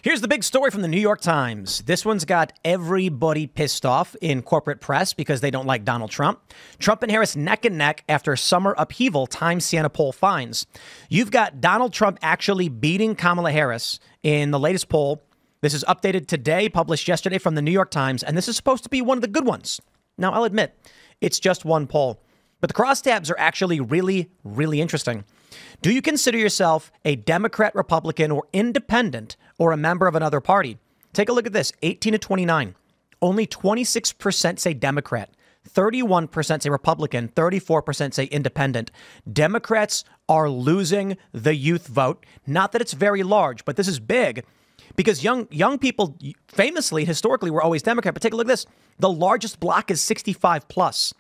Here's the big story from the New York Times. This one's got everybody pissed off in corporate press because they don't like Donald Trump. Trump and Harris neck and neck after summer upheaval, Times Siena poll finds. You've got Donald Trump actually beating Kamala Harris in the latest poll. This is updated today, published yesterday from the New York Times, and this is supposed to be one of the good ones. Now, I'll admit, it's just one poll, but the crosstabs are actually really, really interesting. Do you consider yourself a Democrat, Republican, or independent, or a member of another party? Take a look at this. 18 to 29. Only 26% say Democrat. 31% say Republican. 34% say independent. Democrats are losing the youth vote. Not that it's very large, but this is big because young people famously, historically, were always Democrat. But take a look at this. The largest block is 65 plus.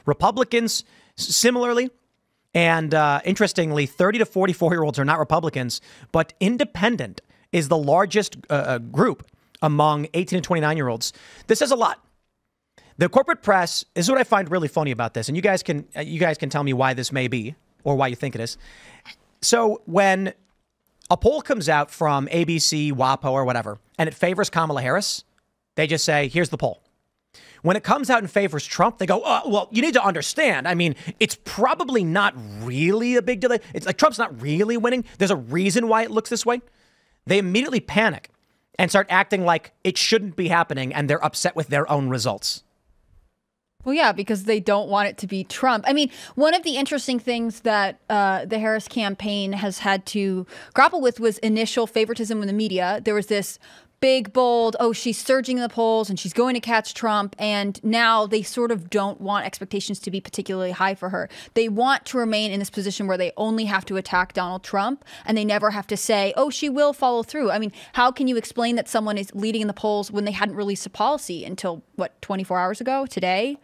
Republicans, similarly. And interestingly, 30 to 44-year-olds are not Republicans, but independent is the largest group among 18 to 29-year-olds. This says a lot. The corporate press, this is what I find really funny about this, and you guys can tell me why this may be or why you think it is. So when a poll comes out from ABC, WAPO, or whatever, and it favors Kamala Harris, they just say, here's the poll. When it comes out and favors Trump, they go, oh, well, you need to understand. I mean, it's probably not really a big deal. It's like Trump's not really winning. There's a reason why it looks this way. They immediately panic and start acting like it shouldn't be happening, and they're upset with their own results. Well, yeah, because they don't want it to be Trump. I mean, one of the interesting things that the Harris campaign has had to grapple with was initial favoritism in the media. There was this big, bold, oh, she's surging in the polls and she's going to catch Trump. And now they sort of don't want expectations to be particularly high for her. They want to remain in this position where they only have to attack Donald Trump and they never have to say, oh, she will follow through. I mean, how can you explain that someone is leading in the polls when they hadn't released a policy until, 24 hours ago, today?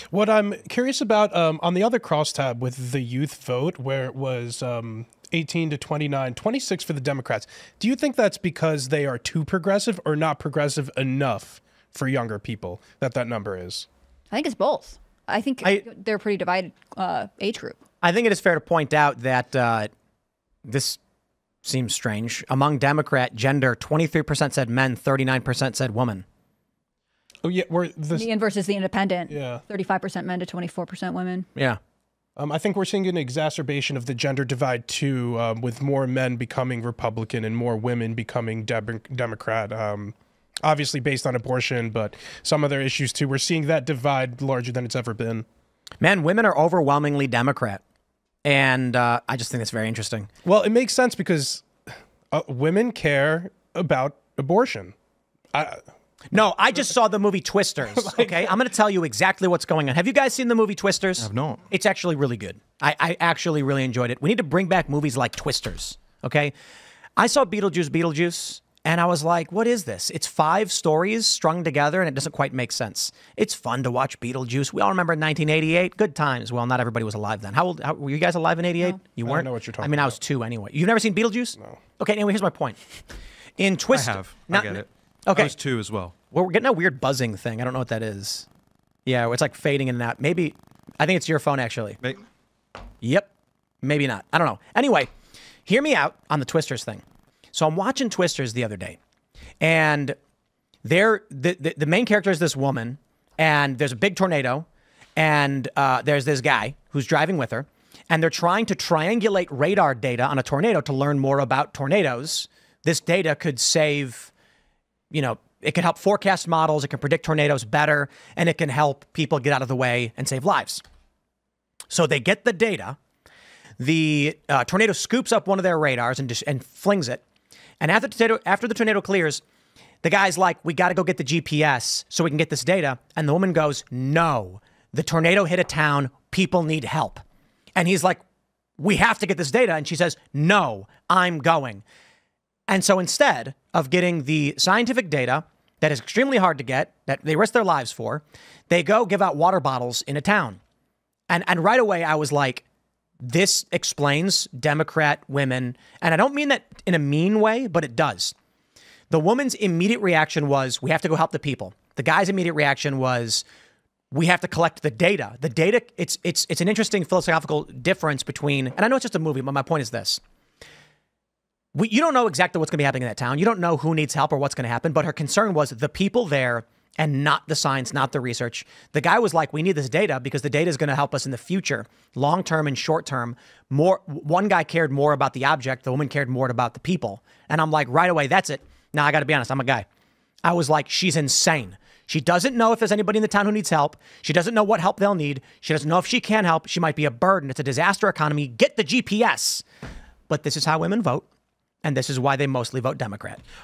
What I'm curious about on the other crosstab with the youth vote, where it was 18 to 29, 26 for the Democrats. Do you think that's because they are too progressive or not progressive enough for younger people that number is? I think it's both. I think they're a pretty divided age group. I think it is fair to point out that this seems strange. Among Democrat gender, 23% said men, 39% said woman. Oh, yeah. Me versus the independent. Yeah. 35% men to 24% women. Yeah. I think we're seeing an exacerbation of the gender divide, too, with more men becoming Republican and more women becoming Democrat, obviously based on abortion, but some other issues, too. We're seeing that divide larger than it's ever been. Man, women are overwhelmingly Democrat. And I just think that's very interesting. Well, it makes sense because women care about abortion. No, I just saw the movie Twisters, okay? I'm going to tell you exactly what's going on. Have you guys seen the movie Twisters? I have not. It's actually really good. I actually really enjoyed it. We need to bring back movies like Twisters, okay? I saw Beetlejuice, and I was like, what is this? It's 5 stories strung together, and it doesn't quite make sense. It's fun to watch Beetlejuice. We all remember 1988. Good times. Well, not everybody was alive then. How were you guys alive in 88? No. You weren't? I don't know what you're talking about. I mean, I was 2 anyway. You've never seen Beetlejuice? No. Okay, anyway, here's my point. In Twisters... I have. I get it. Okay. I was 2 as well. Well, we're getting a weird buzzing thing. I don't know what that is. Yeah, it's like fading in and out. Maybe, I think it's your phone, actually. Yep. Maybe not. I don't know. Anyway, hear me out on the Twisters thing. So I'm watching Twisters the other day, and the main character is this woman, and there's a big tornado, and there's this guy who's driving with her, and they're trying to triangulate radar data on a tornado to learn more about tornadoes. This data could save, it can help forecast models, it can predict tornadoes better, and it can help people get out of the way and save lives. So they get the data. The tornado scoops up one of their radars and flings it. And after the tornado clears, the guy's like, we got to go get the GPS so we can get this data. And the woman goes, no, the tornado hit a town. People need help. And he's like, we have to get this data. And she says, no, I'm going. And so instead of getting the scientific data that is extremely hard to get, that they risk their lives for, they go give out water bottles in a town. And right away, I was like, this explains Democrat women. And I don't mean that in a mean way, but it does. The woman's immediate reaction was, we have to go help the people. The guy's immediate reaction was, we have to collect the data. The data, it's an interesting philosophical difference between, and I know it's just a movie, but my point is this. You don't know exactly what's going to be happening in that town. You don't know who needs help or what's going to happen. But her concern was the people there and not the science, not the research. The guy was like, we need this data because the data is going to help us in the future, long term and short term. One guy cared more about the object. The woman cared more about the people. And I'm like, right away, that's it. Now, I got to be honest. I'm a guy. I was like, she's insane. She doesn't know if there's anybody in the town who needs help. She doesn't know what help they'll need. She doesn't know if she can help. She might be a burden. It's a disaster economy. Get the GPS. But this is how women vote. And this is why they mostly vote Democrat.